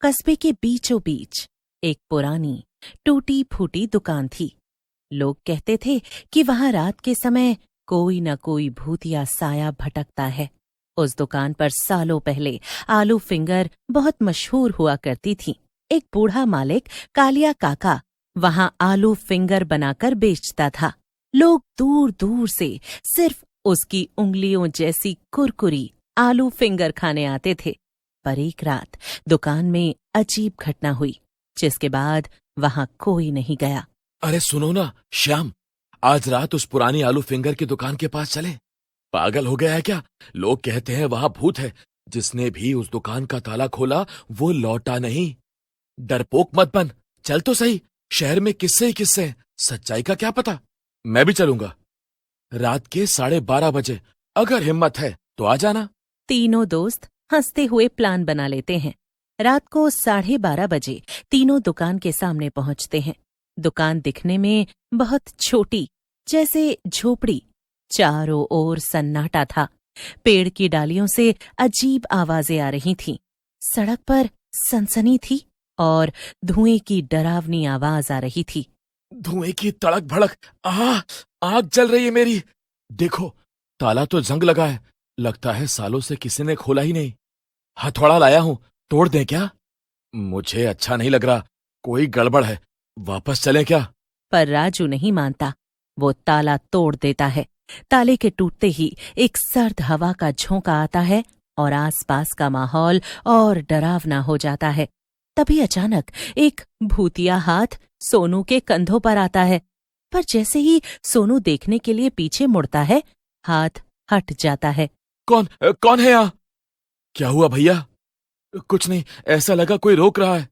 कस्बे के बीचों बीच एक पुरानी टूटी फूटी दुकान थी। लोग कहते थे कि वहां रात के समय कोई न कोई भूतिया साया भटकता है। उस दुकान पर सालों पहले आलू फिंगर बहुत मशहूर हुआ करती थी। एक बूढ़ा मालिक कालिया काका वहां आलू फिंगर बनाकर बेचता था। लोग दूर दूर से सिर्फ उसकी उंगलियों जैसी कुरकुरी आलू फिंगर खाने आते थे। पर एक रात दुकान में अजीब घटना हुई, जिसके बाद वहां कोई नहीं गया। अरे सुनो ना श्याम, आज रात उस पुरानी आलू फिंगर की दुकान के पास चले। पागल हो गया है क्या? लोग कहते हैं वहां भूत है। जिसने भी उस दुकान का ताला खोला वो लौटा नहीं। डरपोक मत बन, चल तो सही। शहर में किस्से ही किस्से हैं, सच्चाई का क्या पता। मैं भी चलूंगा। रात के 12:30 अगर हिम्मत है तो आ जाना। तीनों दोस्त हंसते हुए प्लान बना लेते हैं। रात को 12:30 तीनों दुकान के सामने पहुंचते हैं। दुकान दिखने में बहुत छोटी, जैसे झोपड़ी। चारों ओर सन्नाटा था। पेड़ की डालियों से अजीब आवाजें आ रही थीं। सड़क पर सनसनी थी और धुएं की डरावनी आवाज आ रही थी। धुएं की तड़क भड़क, आग जल रही है मेरी। देखो, ताला तो जंग लगा है। लगता है सालों से किसी ने खोला ही नहीं। हथौड़ा लाया हूं, तोड़ दें क्या? मुझे अच्छा नहीं लग रहा, कोई गड़बड़ है। वापस चलें क्या? पर राजू नहीं मानता। वो ताला तोड़ देता है। ताले के टूटते ही एक सर्द हवा का झोंका आता है और आसपास का माहौल और डरावना हो जाता है। तभी अचानक एक भूतिया हाथ सोनू के कंधों पर आता है। पर जैसे ही सोनू देखने के लिए पीछे मुड़ता है, हाथ हट जाता है। कौन है यहाँ? क्या हुआ भैया? कुछ नहीं, ऐसा लगा कोई रोक रहा है।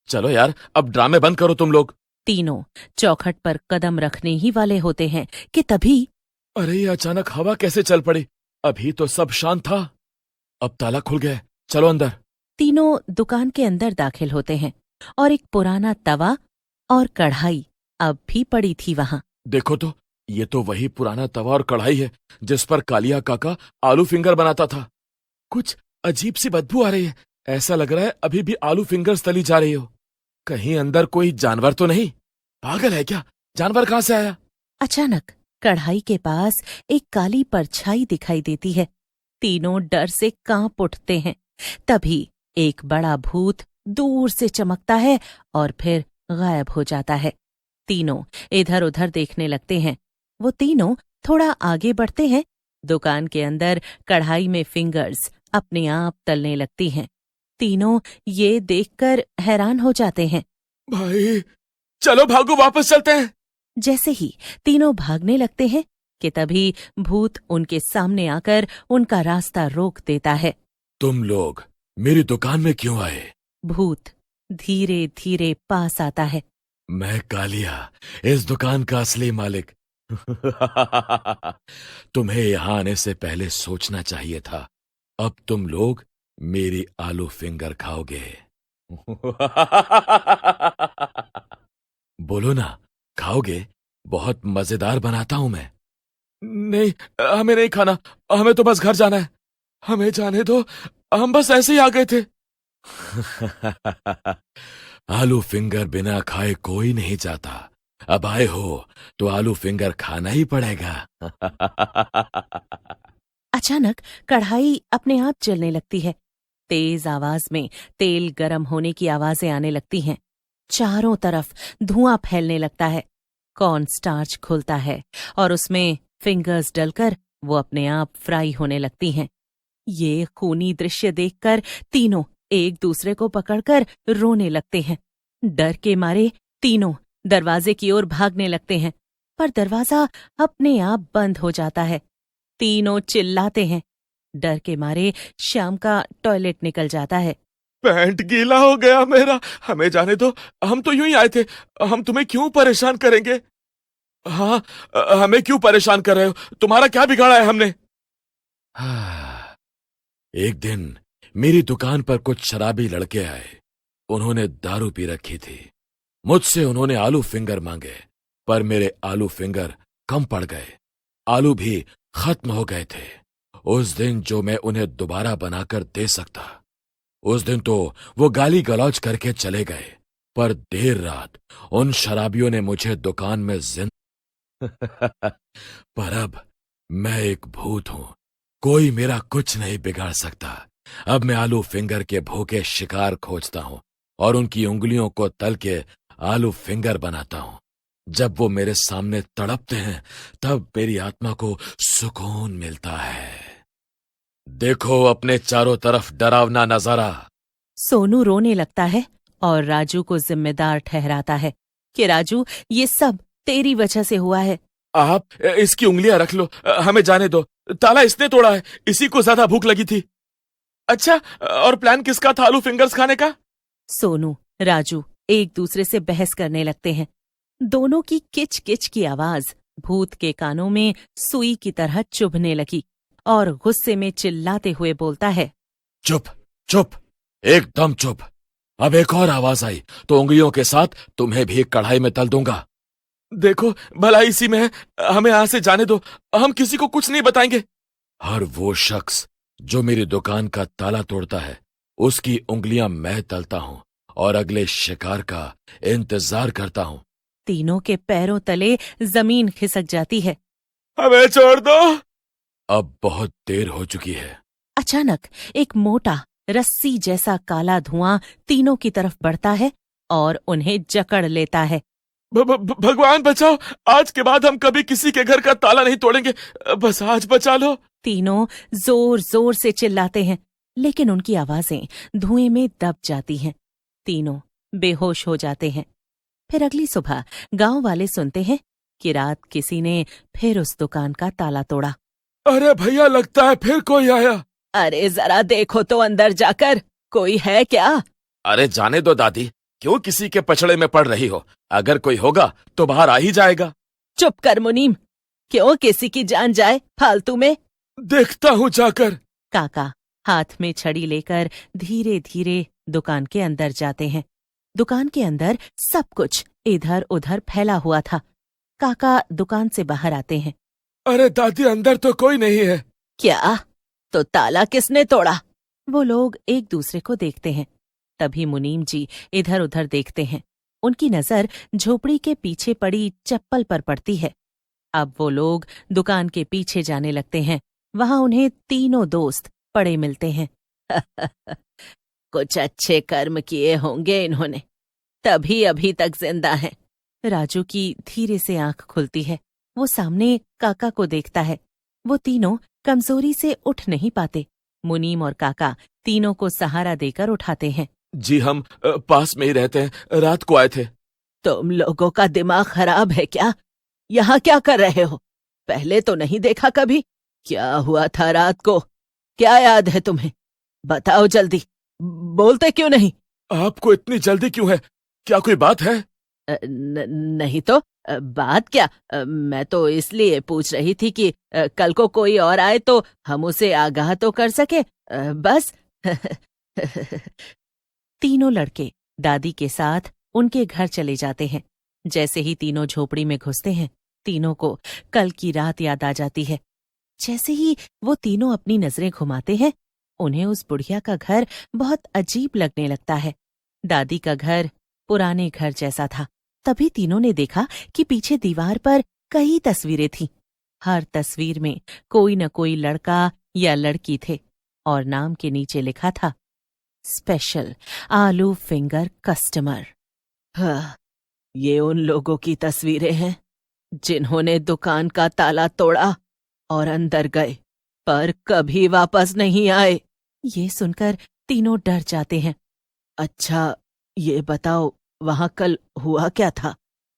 चलो यार, अब ड्रामे बंद करो तुम लोग। तीनों चौखट पर कदम रखने ही वाले होते हैं कि तभी अरे ये अचानक हवा कैसे चल पड़ी? अभी तो सब शांत था। अब ताला खुल गया है, चलो अंदर। तीनों दुकान के अंदर दाखिल होते हैं और एक पुराना तवा और कढ़ाई अब भी पड़ी थी वहां। देखो तो, ये तो वही पुराना तवा और कढ़ाई है जिस पर कालिया काका आलू फिंगर बनाता था। कुछ अजीब सी बदबू आ रही है। ऐसा लग रहा है अभी भी आलू फिंगर्स तली जा रही हो। कहीं अंदर कोई जानवर तो नहीं? पागल है क्या? जानवर कहां से आया? अचानक कढ़ाई के पास एक काली परछाई दिखाई देती है। तीनों डर से कांप उठते हैं। तभी एक बड़ा भूत दूर से चमकता है और फिर गायब हो जाता है। तीनों इधर उधर देखने लगते हैं। वो तीनों थोड़ा आगे बढ़ते हैं। दुकान के अंदर कढ़ाई में फिंगर्स अपने आप तलने लगती हैं। तीनों ये देखकर हैरान हो जाते हैं। भाई चलो भागो, वापस चलते हैं। जैसे ही तीनों भागने लगते हैं कि तभी भूत उनके सामने आकर उनका रास्ता रोक देता है। तुम लोग मेरी दुकान में क्यों आए? भूत धीरे धीरे पास आता है। मैं कालिया, इस दुकान का असली मालिक। तुम्हें यहां आने से पहले सोचना चाहिए था। अब तुम लोग मेरी आलू फिंगर खाओगे। बोलो ना, खाओगे? बहुत मजेदार बनाता हूं मैं। नहीं, हमें नहीं खाना। हमें तो बस घर जाना है। हमें जाने दो, हम बस ऐसे ही आ गए थे। आलू फिंगर बिना खाए कोई नहीं जाता। अब आए हो तो आलू फिंगर खाना ही पड़ेगा। अचानक कढ़ाई अपने आप जलने लगती है। तेज आवाज में तेल गर्म होने की आवाजें आने लगती हैं। चारों तरफ धुआं फैलने लगता है। कॉर्न स्टार्च खुलता है और उसमें फिंगर्स डलकर वो अपने आप फ्राई होने लगती हैं। ये खूनी दृश्य देखकर तीनों एक दूसरे को पकड़कर रोने लगते हैं। डर के मारे तीनों दरवाजे की ओर भागने लगते हैं, पर दरवाजा अपने आप बंद हो जाता है। तीनों चिल्लाते हैं। डर के मारे श्याम का टॉयलेट निकल जाता है। पैंट गीला हो गया मेरा, हमें जाने दो। हम तो यूं ही आए थे, हम तुम्हें क्यों परेशान करेंगे? हाँ, हमें क्यों परेशान कर रहे हो? तुम्हारा क्या बिगाड़ा है हमने? एक दिन मेरी दुकान पर कुछ शराबी लड़के आए। उन्होंने दारू पी रखी थी। मुझसे उन्होंने आलू फिंगर मांगे, पर मेरे आलू फिंगर कम पड़ गए। आलू भी खत्म हो गए थे। उस दिन जो मैं उन्हें दोबारा बनाकर दे सकता, उस दिन तो वो गाली गलौज करके चले गए, पर देर रात उन शराबियों ने मुझे दुकान में पर अब मैं एक भूत हूं, कोई मेरा कुछ नहीं बिगाड़ सकता। अब मैं आलू फिंगर के भूखे शिकार खोजता हूं और उनकी उंगलियों को तल के आलू फिंगर बनाता हूं। जब वो मेरे सामने तड़पते हैं तब मेरी आत्मा को सुकून मिलता है। देखो अपने चारों तरफ डरावना नजारा। सोनू रोने लगता है और राजू को जिम्मेदार ठहराता है कि राजू, ये सब तेरी वजह से हुआ है। आप इसकी उंगलियां रख लो, हमें जाने दो। ताला इसने तोड़ा है, इसी को ज्यादा भूख लगी थी। अच्छा, और प्लान किसका था आलू फिंगर्स खाने का? सोनू, राजू एक दूसरे से बहस करने लगते हैं। दोनों की किच किच की आवाज भूत के कानों में सुई की तरह चुभने लगी और गुस्से में चिल्लाते हुए बोलता है, चुप चुप, एकदम चुप। अब एक और आवाज आई तो उंगलियों के साथ तुम्हें भी कढ़ाई में तल दूंगा। देखो भलाई इसी में है, हमें यहां से जाने दो, हम किसी को कुछ नहीं बताएंगे। हर वो शख्स जो मेरी दुकान का ताला तोड़ता है उसकी उंगलियां मैं तलता हूं और अगले शिकार का इंतजार करता हूं। तीनों के पैरों तले जमीन खिसक जाती है। हमें छोड़ दो, अब बहुत देर हो चुकी है। अचानक एक मोटा रस्सी जैसा काला धुआं तीनों की तरफ बढ़ता है और उन्हें जकड़ लेता है। भगवान बचाओ, आज के बाद हम कभी किसी के घर का ताला नहीं तोड़ेंगे, बस आज बचा लो। तीनों जोर जोर से चिल्लाते हैं, लेकिन उनकी आवाजें धुएं में दब जाती हैं। तीनों बेहोश हो जाते हैं। फिर अगली सुबह गांव वाले सुनते हैं कि रात किसी ने फिर उस दुकान का ताला तोड़ा। अरे भैया, लगता है फिर कोई आया। अरे जरा देखो तो अंदर जाकर, कोई है क्या? अरे जाने दो दादी, क्यों किसी के पछड़े में पड़ रही हो? अगर कोई होगा तो बाहर आ ही जाएगा। चुप कर मुनीम, क्यों किसी की जान जाए फालतू में? देखता हूँ जाकर। काका हाथ में छड़ी लेकर धीरे धीरे दुकान के अंदर जाते हैं। दुकान के अंदर सब कुछ इधर उधर फैला हुआ था। काका दुकान से बाहर आते हैं। अरे दादी, अंदर तो कोई नहीं है। क्या? तो ताला किसने तोड़ा? वो लोग एक दूसरे को देखते हैं। तभी मुनीम जी इधर उधर देखते हैं। उनकी नजर झोपड़ी के पीछे पड़ी चप्पल पर पड़ती है। अब वो लोग दुकान के पीछे जाने लगते हैं। वहां उन्हें तीनों दोस्त पड़े मिलते हैं। कुछ अच्छे कर्म किए होंगे इन्होंने, तभी अभी तक जिंदा हैं। राजू की धीरे से आंख खुलती है। वो सामने काका को देखता है। वो तीनों कमजोरी से उठ नहीं पाते। मुनीम और काका तीनों को सहारा देकर उठाते हैं। जी हम पास में ही रहते हैं, रात को आए थे। तुम लोगों का दिमाग खराब है क्या? यहाँ क्या कर रहे हो? पहले तो नहीं देखा कभी। क्या हुआ था रात को? क्या याद है तुम्हें? बताओ जल्दी, बोलते क्यों नहीं? आपको इतनी जल्दी क्यों है? क्या कोई बात है? नहीं तो बात क्या? मैं तो इसलिए पूछ रही थी कि कल को कोई और आए तो हम उसे आगाह तो कर सके, बस। तीनों लड़के दादी के साथ उनके घर चले जाते हैं। जैसे ही तीनों झोपड़ी में घुसते हैं, तीनों को कल की रात याद आ जाती है। जैसे ही वो तीनों अपनी नजरें घुमाते हैं, उन्हें उस बुढ़िया का घर बहुत अजीब लगने लगता है। दादी का घर पुराने घर जैसा था। तभी तीनों ने देखा कि पीछे दीवार पर कई तस्वीरें थीं। हर तस्वीर में कोई न कोई लड़का या लड़की थे और नाम के नीचे लिखा था, स्पेशल आलू फिंगर कस्टमर। हाँ, ये उन लोगों की तस्वीरें हैं जिन्होंने दुकान का ताला तोड़ा और अंदर गए पर कभी वापस नहीं आए। ये सुनकर तीनों डर जाते हैं। अच्छा, ये बताओ वहां कल हुआ क्या था?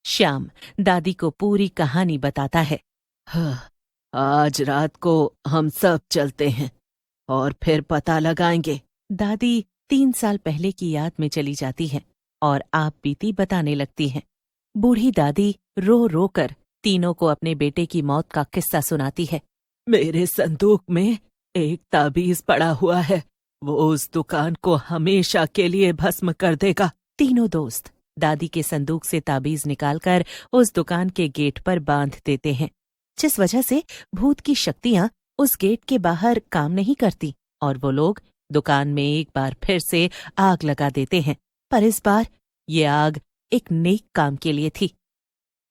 श्याम दादी को पूरी कहानी बताता है। हाँ, आज रात को हम सब चलते हैं और फिर पता लगाएंगे। दादी 3 साल पहले की याद में चली जाती है और आप बीती बताने लगती हैं। बूढ़ी दादी रो रो कर तीनों को अपने बेटे की मौत का किस्सा सुनाती है। मेरे संदूक में एक ताबीज पड़ा हुआ है, वो उस दुकान को हमेशा के लिए भस्म कर देगा। तीनों दोस्त दादी के संदूक से ताबीज निकालकर उस दुकान के गेट पर बांध देते हैं, जिस वजह से भूत की शक्तियां उस गेट के बाहर काम नहीं करती और वो लोग दुकान में एक बार फिर से आग लगा देते हैं, पर इस बार ये आग एक नेक काम के लिए थी।